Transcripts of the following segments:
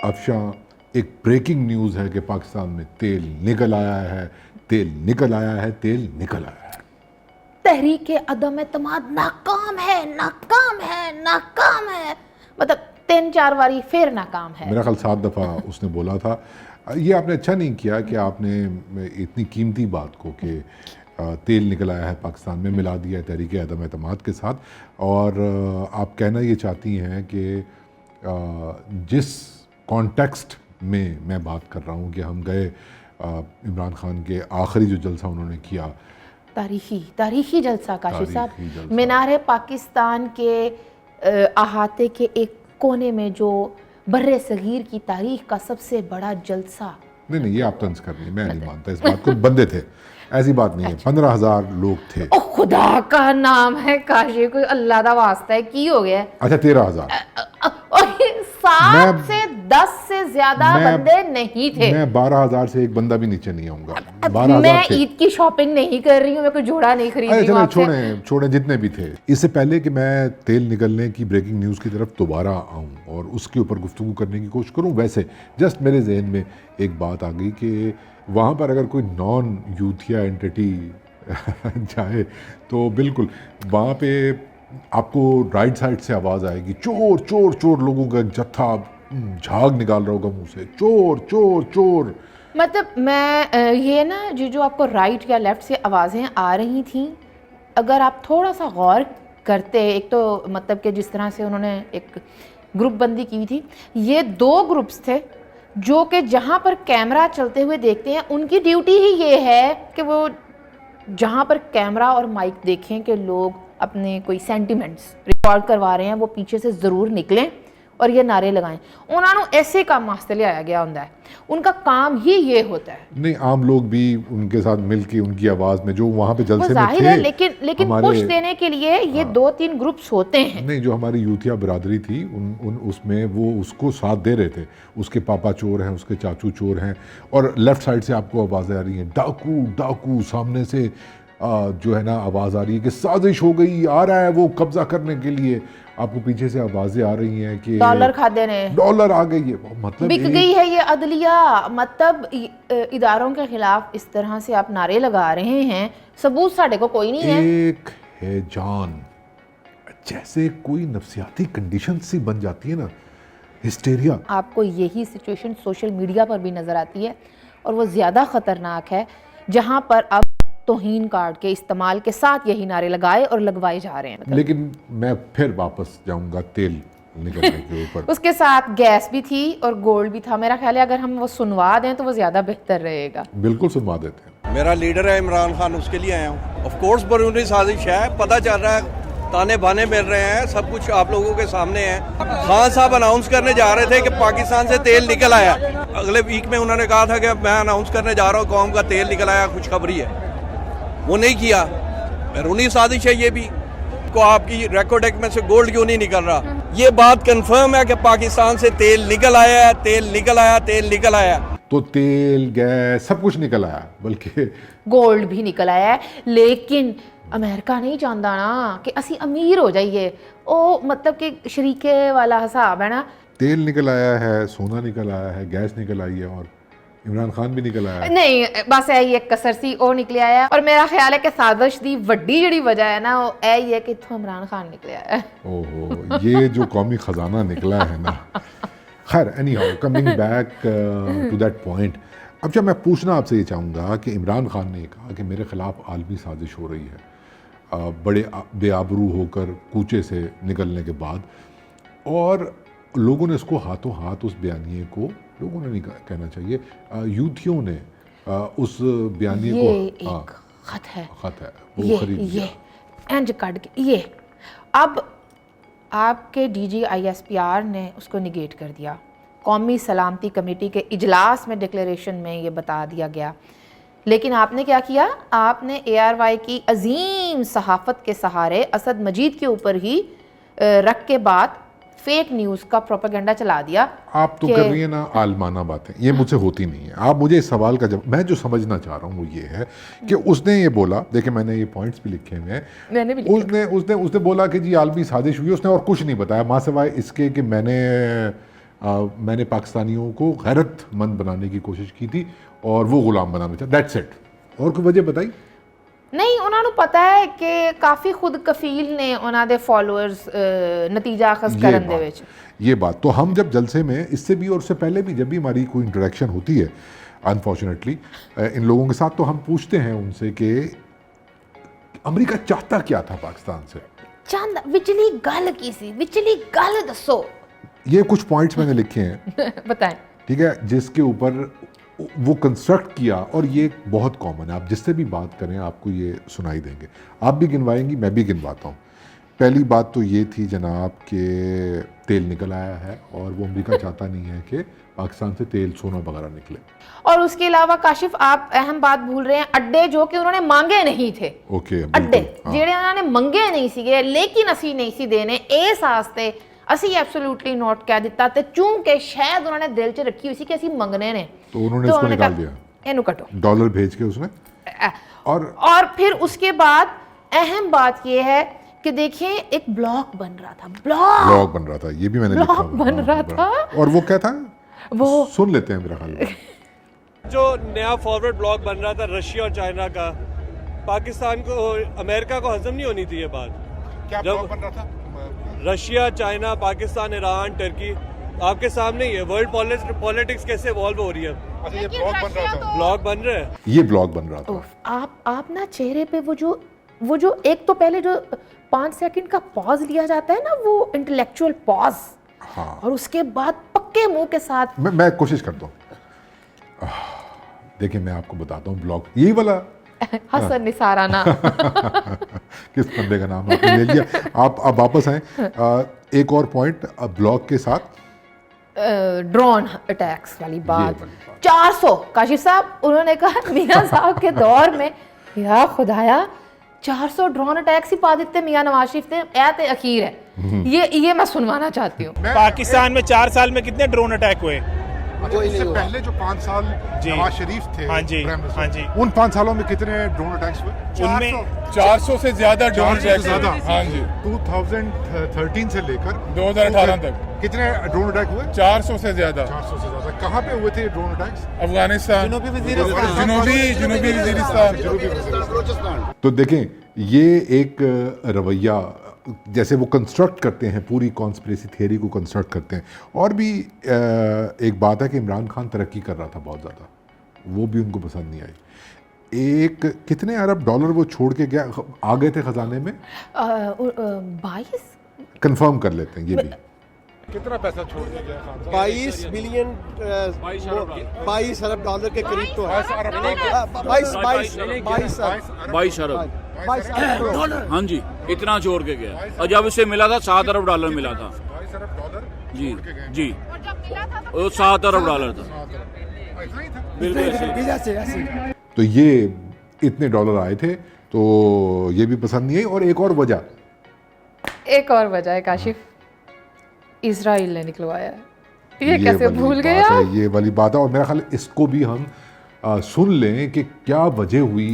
अफशां, एक breaking news है कि पाकिस्तान में तेल निकल आया है, तेल निकल आया है, तेल निकल आया है। तहरीक अदम एतमाद नाकाम है, नाकाम है, नाकाम है, मतलब 3-4 बारी फिर नाकाम है। मेरा ख्याल 7 दफ़ा उसने बोला था। ये आपने अच्छा नहीं किया कि आपने इतनी कीमती बात को कि तेल निकल आया है पाकिस्तान में मिला दिया है तहरीक अदम एतमाद के साथ। और आप कहना ये चाहती हैं कि जिस कॉन्टेक्स्ट में मैं बात कर रहा हूँ कि हम गए इमरान खान के आखिरी जो जलसा उन्होंने किया, तारीखी जलसा काशी साहब, जलसा। मीनार पाकिस्तान के अहाते के एक कोने में जो बर्रे सगीर की तारीख का सबसे बड़ा जलसा। नहीं ये आप तंज कर रही हैं, मैं नहीं मानता इस बात को। बंदे थे, ऐसी बात नहीं है। 15,000 लोग थे। ओ खुदा का नाम है काशी, कोई अल्लाह दा वास्ता है, की हो गया? अच्छा 13,000। 7 से 10 से ज्यादा बंदे नहीं थे। मैं 12,000 से एक बंदा भी नीचे नहीं आऊंगा। मैं ईद की शॉपिंग नहीं कर रही हूँ, मैं कोई जोड़ा नहीं खरीद रही हूँ। छोड़े जितने भी थे। इससे पहले कि मैं तेल निकलने की ब्रेकिंग न्यूज़ की तरफ दोबारा आऊँ और उसके ऊपर गुफ्तगू करने की कोशिश करूँ, वैसे जस्ट मेरे जहन में एक बात आ गई कि वहाँ पर अगर कोई नॉन यूथिया एंटिटी जाए तो बिल्कुल वहाँ पे आपको राइट साइड से आवाज़ आएगी, चोर चोर चोर, लोगों का जत्था झाग निकाल रहा होगा मुंह से, चोर चोर चोर। मतलब मैं ये ना जो आपको राइट या लेफ़्ट से आवाज़ें आ रही थी, अगर आप थोड़ा सा गौर करते, एक तो मतलब कि जिस तरह से उन्होंने एक ग्रुप बंदी की हुई थी, ये 2 ग्रुप्स थे जो कि जहाँ पर कैमरा चलते हुए देखते हैं, उनकी ड्यूटी ही ये है कि वो जहाँ पर कैमरा और माइक देखें कि लोग अपने कोई सेंटिमेंट्स रिकॉर्ड करवा रहे हैं, वो पीछे से ज़रूर निकलें और ये नारे लगाएं। उन्होंने ऐसे काम वास्ते ले आया गया होता है, उनका काम ही ये होता है। नहीं, आम लोग भी उनके साथ मिलके उनकी आवाज़ में जो वहाँ पे जलसे में थे, है, लेकिन पुश देने के लिए ये 2-3 ग्रुप्स होते हैं। नहीं, जो हमारी यूथिया बिरादरी थी उसमें वो उसको साथ दे रहे थे। उसके पापा चोर हैं, उसके चाचू चोर हैं, और लेफ्ट साइड से आपको आवाज़ें आ रही हैं, डाकू डाकू। सामने से जो है ना आवाज़ आ रही है कि साजिश हो गई, आ रहा है वो कब्जा करने के लिए। आपको पीछे से आवाज़ें आ रही हैं कि डॉलर खाते ने, डॉलर आ गई है, मतलब बिक गई है ये अदलिया। मतलब इदारों के खिलाफ इस तरह से आप नारे लगा रहे हैं, सबूत साढ़े को कोई नहीं है। एक है जान, जैसे कोई नफ्सियाती कंडीशन सी बन जाती है ना, हिस्टेरिया। आपको यही सिचुएशन सोशल मीडिया पर भी नज़र आती है, और वो ज़्यादा ख़तरनाक है, जहाँ पर अब तौहीन कार्ड के इस्तेमाल के साथ यही नारे लगाए और लगवाए जा रहे हैं। मतलब लेकिन मैं फिर वापस जाऊंगा तेल निकलने के ऊपर। उसके साथ गैस भी थी और गोल्ड भी था। मेरा ख्याल है अगर हम वो सुनवा दें तो वो ज़्यादा बेहतर रहेगा। बिल्कुल सुनवा देते हैं। मेरा लीडर है इमरान खान, उसके लिए आया हूँ। ऑफ कोर्स बरूनी साजिश है, पता चल रहा है, ताने बाने मिल रहे हैं, सब कुछ आप लोगों के सामने है। खान साहब अनाउंस करने जा रहे थे कि पाकिस्तान से तेल निकल आया। अगले वीक में उन्होंने कहा था कि मैं अनाउंस करने जा रहा हूँ, कौम का तेल निकल आया, खुशखबरी है। वो नहीं किया, बैरूनी साजिश है ये भी। को आपकी रिकॉर्ड एक में से गोल्ड क्यों नहीं निकल रहा? ये बात कंफर्म है कि पाकिस्तान से तेल निकल आया है, तेल निकल आया, तेल निकल आया। तो तेल गैस सब कुछ निकल आया, बल्कि गोल्ड भी निकल आया है। लेकिन अमेरिका नहीं चाहता ना कि असी अमीर हो जाइए, ओ मतलब कि शरीके वाला हिसाब है ना। तेल निकल आया है, सोना निकल आया है, गैस निकल आई है, और इमरान खान भी निकल आया है। नहीं, बस यही एक कसर सी और निकले आया। और मेरा ख्याल है कि साजिश दी वड्डी जड़ी वजह है ना, वो यही है कि इत्थों इमरान खान निकले आया है। ओहो, ये जो कौमी खजाना निकला है ना। खैर, anyhow, coming back to that point, अब जब मैं पूछना आपसे ये चाहूँगा कि इमरान खान ने कहा कि मेरे खिलाफ आलमी साजिश हो रही है, बड़े बेआबरू होकर कूचे से निकलने के बाद, और लोगों ने इसको हाथों हाथ, उस बयानिए को, लोगों ने नहीं कहना चाहिए, यूथियों ने उस बयानिए को, एक खत है, वो खरीद लिया। ये इंज काट के ये अब आपके DGISPR ने उसको निगेट कर दिया। कौमी सलामती कमेटी के इजलास में डिक्लेरेशन में ये बता दिया गया। लेकिन आपने क्या किया? आपने ARY की अजीम सहाफ़त के सहारे असद मजीद के ऊपर ही रख के बाद फेक न्यूज़ का प्रोपेगेंडा चला दिया। आप तो कर रही है ना आलमाना बातें, ये मुझसे होती नहीं है। आप मुझे इस सवाल का जवाब, मैं जो समझना चाह रहा हूँ वो ये है कि उसने ये बोला, देखिए मैंने ये पॉइंट्स भी लिखे हुए हैं, मैंने भी उसने बोला कि जी आलमी साजिश हुई। उसने और कुछ नहीं बताया माँ सिवाय इसके कि मैंने मैंने पाकिस्तानियों को गैरतमंद बनाने की कोशिश की थी और वो गुलाम बनाना चाहता, दैट्स इट। और कोई वजह बताई? नहीं, उन्होंने पता है कि काफ़ी खुद कफील ने उन्होंने फॉलोअर्स नतीजा अखज़ करन दे विच। ये बात तो हम जब जलसे में इससे भी और उससे पहले भी जब भी हमारी कोई इंटरेक्शन होती है अनफॉर्चुनेटली इन लोगों के साथ, तो हम पूछते हैं उनसे कि अमेरिका चाहता क्या था पाकिस्तान से, चंद विचली गल की सी, विचली गल दसो। ये कुछ पॉइंट्स मैंने लिखे हैं बताएं। ठीक है, जिसके ऊपर वो कंस्ट्रक्ट किया, और ये बहुत कॉमन है, आप जिससे भी बात करें आपको ये सुनाई देंगे, आप भी गिनवाएंगी, मैं भी गिनवाता हूँ। पहली बात तो ये थी जनाब के तेल निकल आया है और वो अमेरिका चाहता नहीं है कि पाकिस्तान से तेल सोना वगैरह निकले। और उसके अलावा काशिफ आप अहम बात भूल रहे हैं, अड्डे जो कि उन्होंने मांगे नहीं थे। ओके, अड्डे जेड़े उन्होंने मंगे नहीं सीगे लेकिन असी नहीं सी देने, इस वास्ते असी एब्सोल्युटली नॉट कह दिता, ते चूंकि शायद उन्होंने दिल च रखी हुई सी कि असी मंगने ने, तो उन्होंने इसको निकाल दिया, इन्हू कटो, डॉलर भेज के उसने। और फिर उसके बाद अहम बात यह है कि देखिए एक ब्लॉग बन रहा था, ब्लॉग बन रहा था, ये भी मैंने लिखा ब्लॉग बन रहा था। और वो क्या था, वो सुन लेते हैं मेरा ख्याल। जो नया फॉरवर्ड ब्लॉक बन रहा था रशिया और चाइना का, पाकिस्तान को, अमेरिका को हजम नहीं होनी थी ये बात। क्या ब्लॉग बन रहा था? Russia, China, Pakistan, Iran, Turkey आपके सामने ही है। वर्ल्ड पॉलिटिक्स कैसे इवॉल्व हो रही है। अच्छा, ये ब्लॉग बन रहा था, ब्लॉग बन रहे हैं, ये ब्लॉग बन रहा था। आप ना चेहरे पे वो जो एक तो पहले जो 5 सेकंड का पॉज लिया जाता है ना, वो इंटेलेक्चुअल पॉज, हाँ, और उसके बाद पक्के मुंह के साथ मैं कोशिश करता हूँ। देखिए मैं आपको बताता हूँ, ब्लॉग यही वाला हसन निसाराना किस बंदे का नाम आपने ले लिया। आप अब वापस आए, एक और पॉइंट ब्लॉग के साथ, ड्रोन अटैक्स वाली बात। 400 काशिफ साहब, उन्होंने कहा मियां साहब के दौर में, या खुदाया 400 ड्रोन अटैक्स ही पा देते मियां नवाज शरीफ ने, ऐते अखीर है। ये मैं सुनवाना चाहती हूँ। पाकिस्तान में 4 साल में कितने ड्रोन अटैक हुए? इससे पहले जो 5 साल नवाज शरीफ थे, हाँ जी, हाँ जी, उन 5 सालों में कितने ड्रोन अटैक्स हुए? उनमें 400 से ज्यादा ड्रोन अटैक ज्यादा, हाँ जी, 2013 से लेकर 2018 तक कितने ड्रोन अटैक हुए? 400 से ज्यादा। 400 से ज्यादा। कहाँ पे हुए थे ड्रोन अटैक्स? अफगानिस्तान, जुनूबी वजीरिस्तान। तो देखें, ये एक रवैया जैसे वो कंस्ट्रक्ट करते हैं, पूरी कॉन्स्पिरेसी थियरी को कंस्ट्रक्ट करते हैं। और भी एक बात है कि इमरान खान तरक्की कर रहा था बहुत ज़्यादा, वो भी उनको पसंद नहीं आई। एक कितने अरब डॉलर वो छोड़ के गया, आ गए थे खजाने में? 22 कंफर्म कर लेते हैं ये भी। कितना पैसा छोड़ के गया खान साहब? 22 बिलियन 22 अरब डॉलर के करीब तो है। 22 अरब हाँ जी, इतना छोड़ के गया। और जब इसे मिला था 7 अरब डॉलर मिला था। 22 अरब डॉलर जी जी, वो 7 अरब डॉलर था। तो ये इतने डॉलर आए थे, तो ये भी पसंद नहीं आई। और एक और वजह है काशिफ, इजराइल ने निकलवाया। ये कैसे भूल गए आप? ये वाली बात है, और मेरा ख्याल इसको भी हम सुन लें कि क्या वजह हुई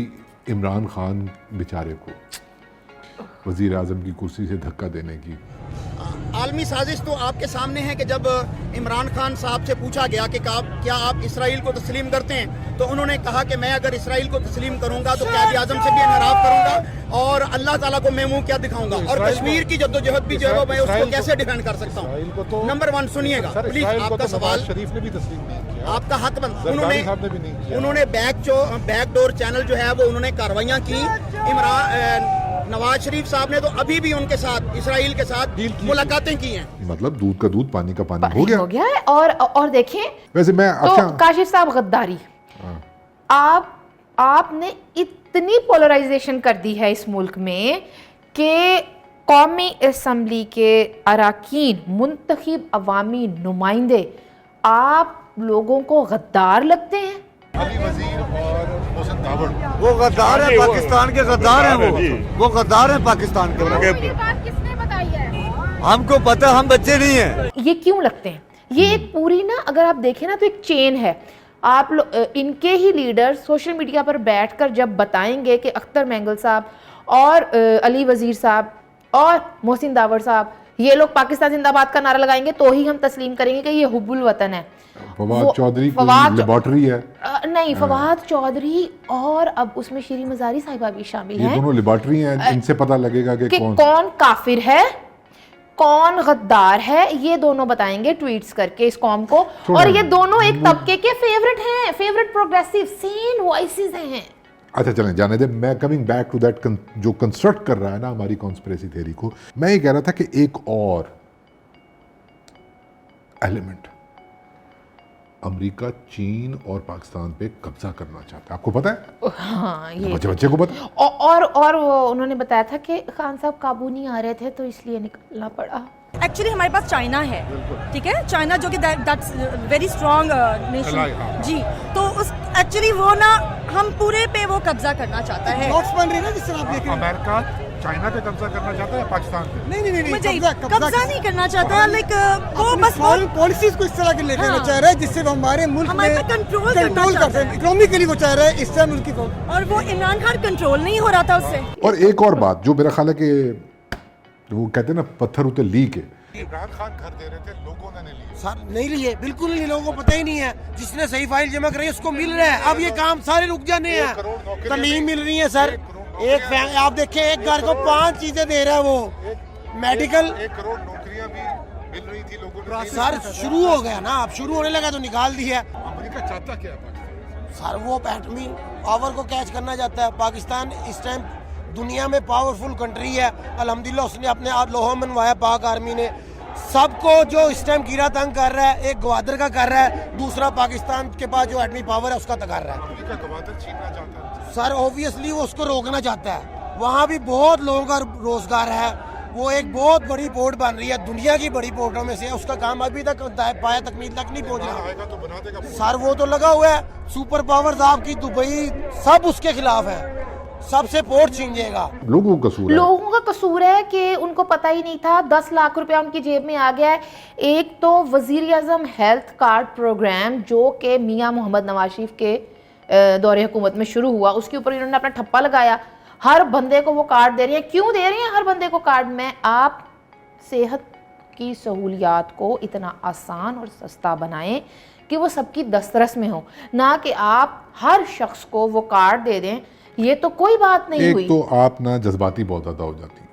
इमरान खान बेचारे को वज़ीर आज़म की कुर्सी से धक्का देने की। आलमी साजिश तो आपके सामने है कि जब इमरान खान साहब से पूछा गया कि क्या आप इसराइल को तस्लीम करते हैं, तो उन्होंने कहा कि मैं अगर इसराइल को तस्लीम करूंगा तो क़ायद आज़म से भी इनहराफ करूंगा और अल्लाह ताला को मैं मुंह क्या दिखाऊंगा, और कश्मीर की जद्दोजहद भी जो है मैं उसको कैसे डिफेंड कर सकता हूँ। नंबर 1 सुनिएगा प्लीज, आपका सवाल, शरीफ ने भी तस्लीम नहीं किया, आपका हक बंद। उन्होंने उन्होंने बैकडोर चैनल जो है वो उन्होंने कार्रवाइयाँ की। नवाज शरीफ साहब ने तो अभी भी उनके साथ, इसराइल के साथ मुलाकातें की हैं। मतलब दूध का दूध पानी का पानी हो गया है। और देखें वैसे मैं तो काशिफ साहब गद्दारी, आपने इतनी पोलराइजेशन कर दी है इस मुल्क में कि कौमी असम्बली के अराकीन, मुंतखब अवामी नुमाइंदे आप लोगों को गद्दार लगते हैं। अली वजीर और मोहसिन दावड़ वो गद्दार है, पाकिस्तान के गद्दार हैं, वो गद्दार हैं पाकिस्तान के। बात किसने बताई है? हमको पता, हम बच्चे नहीं हैं। ये क्यों लगते हैं? ये एक पूरी ना, अगर आप देखें ना तो एक चेन है। आप लोग, इनके ही लीडर सोशल मीडिया पर बैठकर जब बताएंगे कि अख्तर मैंगल साहब और अली वजीर साहब और मोहसिन दावड़ साहब ये लोग पाकिस्तान जिंदाबाद का नारा लगाएंगे तो ही हम तस्लीम करेंगे कि ये हुब्बुल वतन है। फवाद चौधरी फवाद लेबॉर्टरी है, नहीं, फवाद चौधरी और अब उसमें शीरी मजारी साहिबा भी शामिल ये हैं। दोनों लेबॉर्टरी हैं, इनसे पता लगेगा कि कौन काफिर है, कौन गद्दार है, ये दोनों बताएंगे ट्वीट्स करके इस कौम को। और ये दोनों एक तबके के फेवरेट हैं, फेवरेट प्रोग्रेसिव सेन वॉइसेस हैं। अच्छा चलें जाने दे। मैं कमिंग बैक टू दैट जो कंस्ट्रक्ट कर रहा है ना हमारी कॉन्स्पिरेसी थ्योरी को, मैं ये कह रहा था कि एक और एलिमेंट, अमेरिका चीन और पाकिस्तान पे कब्जा करना चाहता है, आपको पता है? हाँ, ये बच्चे को पता। और वो उन्होंने बताया था कि खान साहब काबू नहीं आ रहे थे तो इसलिए निकलना पड़ा। एक्चुअली हमारे पास चाइना है, ठीक है, चाइना जो कि दैट्स वेरी स्ट्रॉन्ग नेशन जी। तो उस एक्चुअली वो ना हम पूरे पे वो कब्जा करना चाहता है। नोट्स बन रही है ना जिस तरह आप देख रहे हैं। अमेरिका चाइना पे कब्जा करना चाहता है, पाकिस्तान पे नहीं मुझे कब्जा नहीं करना चाहता है, लाइक वो बस फॉरेन पॉलिसीज को इस तरह के लेकर आना चाह रहा है जिससे वो हमारे मुल्क हमारे में पे कंट्रोल कर सके। इकोनॉमिकली वो चाह रहा है इस तरह मुल्क को, और वो इमरान खान कंट्रोल नहीं हो रहा था उससे। और एक और बात जो मेरा ख्याल है कि वो कहते हैं ना पत्थर उते लीक है, इमरान खान घर दे रहे थे, लोगों ने नहीं लिए। सर नहीं लिए, बिल्कुल नहीं, लोगों को पता ही नहीं है। जिसने सही फाइल जमा कराई उसको मिल रहा है। अब ये काम सारे रुक जाने हैं। तालीम मिल रही है सर, आप देखें एक घर को 5 चीजें दे रहा है वो, मेडिकल 1 करोड़ नौकरियां भी मिल रही थी लोगों को। सर शुरू हो गया ना, अब शुरू होने लगा तो निकाल दिया। अमेरिका चाहता क्या है पाकिस्तान? सर वो एटमी पावर को कैच करना चाहता है। पाकिस्तान इस टाइम दुनिया में पावरफुल कंट्री है। अल्हम्दुलिल्लाह उसने अपने आप लोहा मनवाया, पाक आर्मी ने सबको। जो इस टाइम कीड़ा तंग कर रहा है, एक ग्वादर का कर रहा है, दूसरा पाकिस्तान के पास जो एटमी पावर है उसका कर रहा है। अमेरिका गवादर छीनना चाहता है सर ऑब्वियसली वो उसको रोकना चाहता है। वहाँ भी बहुत लोगों का रोजगार है। वो एक बहुत बड़ी पोर्ट बन रही है, दुनिया की बड़ी पोर्टों में से। उसका काम अभी तक पाया तकमील तक नहीं पहुँचा। आएगा तो बना देगा सर वो तो लगा हुआ है। सुपर पावर्स आपकी दुबई सब उसके खिलाफ है, सबसे पोर्ट छीन जाएगा। लोगों का कसूर है, लोगों का कसूर है कि उनको पता ही नहीं था। 10 लाख रुपया उनकी जेब में आ गया है। एक तो वजीर आजम हेल्थ कार्ड प्रोग्राम जो कि मियाँ मोहम्मद नवाज शरीफ के दौरे हुकूमत में शुरू हुआ, उसके ऊपर इन्होंने अपना ठप्पा लगाया। हर बंदे को वो कार्ड दे रही हैं। क्यों दे रही हैं हर बंदे को कार्ड? में आप सेहत की सहूलियात को इतना आसान और सस्ता बनाएं कि वो सबकी दस्तरस में हो, ना कि आप हर शख्स को वो कार्ड दे दें। ये तो कोई बात नहीं हुई। एक तो आप ना जज्बाती बहुत ज़्यादा हो जाती हैं,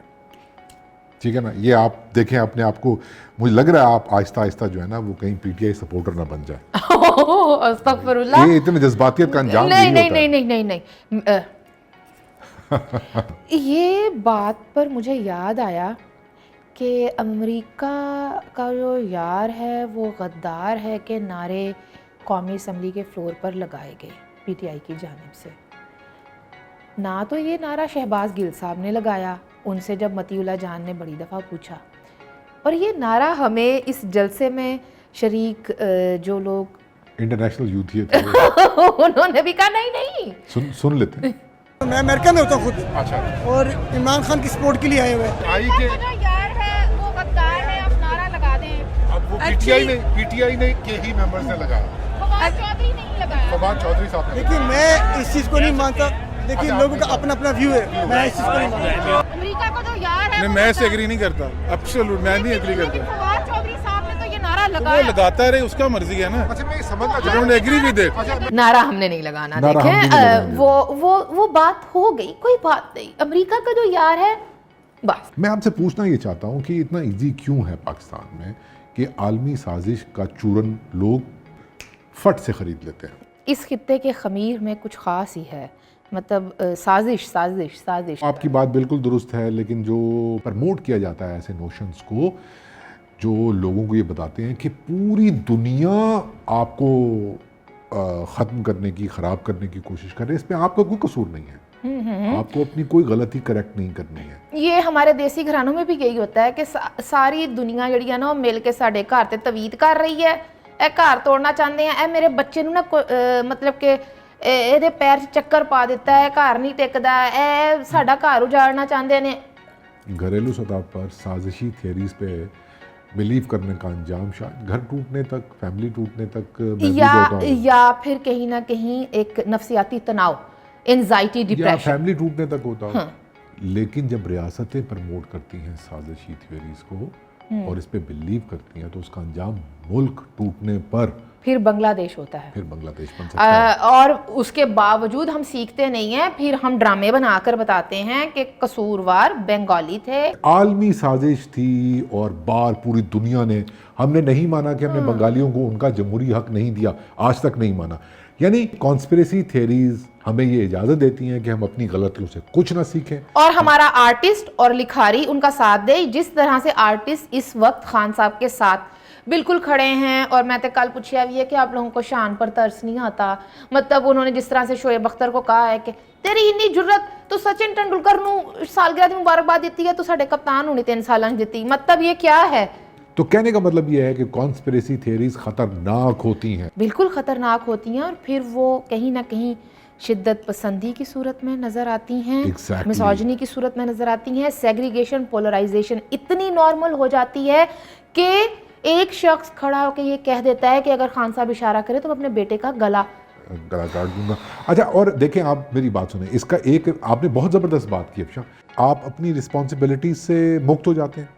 ठीक है ना। ये आप देखें अपने आप को, मुझे लग रहा है आप आहिस्ता आहिस्ता जो है ना वो कहीं पीटीआई सपोर्टर ना बन जाए। अस्तगफिरुल्लाह। ये इतने जज्बातियत का अंजाम नहीं नहीं नहीं नहीं नहीं नहीं नहीं ये बात पर मुझे याद आया कि अमेरिका का जो यार है वो गद्दार है के नारे कौमी असम्बली के फ्लोर पर लगाए गए पीटीआई की जानिब से। ना तो ये नारा शहबाज गिल साहब ने लगाया उनसे जब मतीउल्लाह जान ने बड़ी दफ़ा पूछा, और ये नारा हमें इस जलसे में शरीक जो लोग इंटरनेशनल यूथ थे उन्होंने भी कहा नहीं नहीं सुन लेते हैं। मैं अमेरिका में होता हूँ खुद, अच्छा, और इमरान खान की सपोर्ट के लिए आए हुए हैं। आई के जो यार है वो गद्दार है, आप नारा लगा दें। अब वो पीटीआई ने के ही मेंबर्स ने लगाया, फवाद चौधरी नहीं लगाया। फवाद चौधरी साहब ने। देखिए मैं इस चीज़ को नहीं मानता। देखिए लोगों का अपना अपना व्यू है, मैं इस चीज़ को नहीं मानता। अमेरिका का जो यार है मैं इससे एग्री नहीं करता, एब्सोल्यूट मैं नहीं एग्री करता। फवाद चौधरी साहब ने तो ये नारा वो लगाया। लगाता रहे, उसका मर्जी है ना। अच्छा मैं समझना चाह रहा हूं, एग्री भी दे। नारा हमने नहीं लगाना। नारा हम भी नहीं देखें लगाएंगे। वो बात हो गई, कोई बात नहीं। अमेरिका का जो यार है बस। मैं आपसे पूछना ये चाहता हूँ कि इतना इजी क्यों है पाकिस्तान में कि आलमी साजिश का चूरन लोग फट से खरीद लेते हैं। इस खित्ते के खमीर में कुछ ख़ास ही है, मतलब साजिश साजिश साजिश। आपकी बात बिल्कुल दुरुस्त है, लेकिन जो प्रमोट किया जाता है ऐसे नोशंस को, जो लोगों को ये बताते हैं कि पूरी दुनिया आपको ख़त्म करने की, ख़राब करने की कोशिश कर रहे हैं, इसमें आपका कोई कसूर नहीं है। आपको अपनी कोई गलती करेक्ट नहीं करनी है। ये हमारे देसी घरानों में भी यही होता है कि सारी दुनिया जी है ना वो मिल के साढ़े घर ते तवीत कर रही है, ए घर तोड़ना चाहते हैं, ए मेरे बच्चे नूं ना मतलब कि ਇਹਦੇ पैर 'ਚ चक्कर पा दिता है, घर नहीं टिकदा, ए साडा घर उजाड़ना चाहते ने। घरेलू सतह पर साजिशी थियरीज पे बिलीव करने का अंजाम शायद घर टूटने तक, फैमिली टूटने तक या फिर कहीं ना कहीं एक नफसियाती तनाव, एंजाइटी, डिप्रेशन, फैमिली टूटने तक होता हो। लेकिन जब रियासतें प्रमोट करती हैं साजिशी थियरीज को और इस पे बिलीव करती हैं तो उसका अंजाम मुल्क टूटने पर फिर बांग्लादेश होता है। फिर बांग्लादेश बन सकता है। और उसके बावजूद हम सीखते नहीं हैं, फिर हम ड्रामे बनाकर बताते हैं कि कसूरवार बंगाली थे। आलमी साजिश थी और बार पूरी दुनिया ने, हमने नहीं माना कि हमने बंगालियों को उनका जमहूरी हक नहीं दिया, आज तक नहीं माना। यानी कॉन्स्पिरेसी थ्योरीज हमें ये इजाजत देती हैं कि हम अपनी गलतियों से कुछ ना सीखें और हमारा आर्टिस्ट और लिखारी उनका साथ दे। जिस तरह से आर्टिस्ट इस वक्त खान साहब के साथ बिल्कुल खड़े हैं, और मैं तो कल पूछा भी है कि आप लोगों को शान पर तरस नहीं आता। मतलब उन्होंने जिस तरह से शोएब अख्तर को कहा है कि तेरी इन्नी जुर्रत तो सचिन तेंदुलकर नू सालगिरह दी मुबारकबाद दी है, तो साडे कप्तान होनी 3 साल दी। मतलब ये क्या है? तो कहने का मतलब ये है कि कॉन्स्पिरेसी थ्योरीज खतरनाक होती हैं, बिल्कुल खतरनाक होती हैं, और फिर वो कहीं ना कहीं शिद्दत पसंदी की सूरत में नज़र आती हैं, Exactly. मिसोजिनी की सूरत में नज़र आती हैं। सेग्रीगेशन, पोलराइजेशन इतनी नॉर्मल हो जाती है कि एक शख्स खड़ा होकर ये कह देता है कि अगर खान साहब इशारा करे तो मैं अपने बेटे का गला काट दूंगा। अच्छा, और देखें, आप मेरी बात सुने, इसका एक आपने बहुत ज़बरदस्त बात की अफशा, आप अपनी रिस्पॉन्सिबिलिटी से मुक्त हो जाते हैं।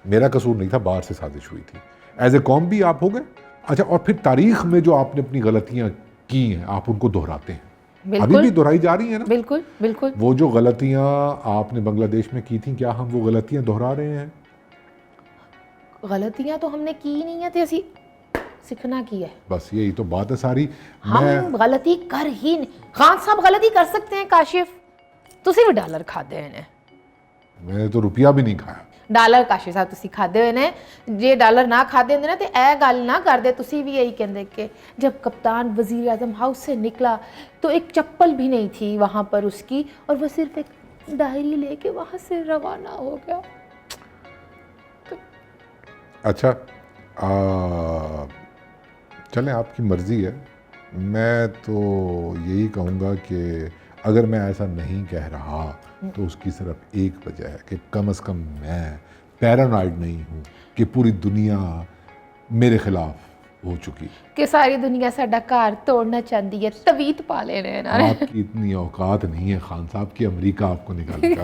मेरा कसूर नहीं था, बाहर से साजिश हुई थी, एज ए कौम भी आप हो गए। अच्छा, और फिर तारीख में जो आपने अपनी गलतियां की हैं आप उनको दोहराते हैं, अभी भी दोहराई जा रही है ना। बिल्कुल बिल्कुल। वो जो गलतियां आपने बांग्लादेश में की थी, क्या हम वो गलतियां दोहरा रहे हैं? गलतियां तो हमने की नहीं है, तो असी सीखना की है। बस यही तो बात है सारी। हम गलती कर ही नहीं। खान साहब गलती कर सकते हैं काशिफ, तुसी भी डॉलर खाते हैं। मैंने तो रुपया भी नहीं खाया। डॉलर काशिफ साहब तुसी खाते हुए ने, जे डॉलर ना खाते होंगे ना तो ए गल ना करदे। तुसी भी यही कहते कि जब कप्तान वजीर आजम हाउस से निकला तो एक चप्पल भी नहीं थी वहाँ पर उसकी, और वो सिर्फ एक डायरी लेके वहाँ से रवाना हो गया। अच्छा, चलें, आपकी मर्ज़ी है। मैं तो यही कहूँगा कि अगर मैं ऐसा नहीं कह रहा तो उसकी सिर्फ एक वजह है कि कम से कम मैं पैरानॉइड नहीं हूँ कि पूरी दुनिया मेरे खिलाफ हो चुकी, कि सारी दुनिया साडा घर तोड़ना चाहती है, तवीत पा ले रहे हैं ना। आपकी इतनी औकात नहीं है खान साहब की, अमेरिका आपको निकालेगा।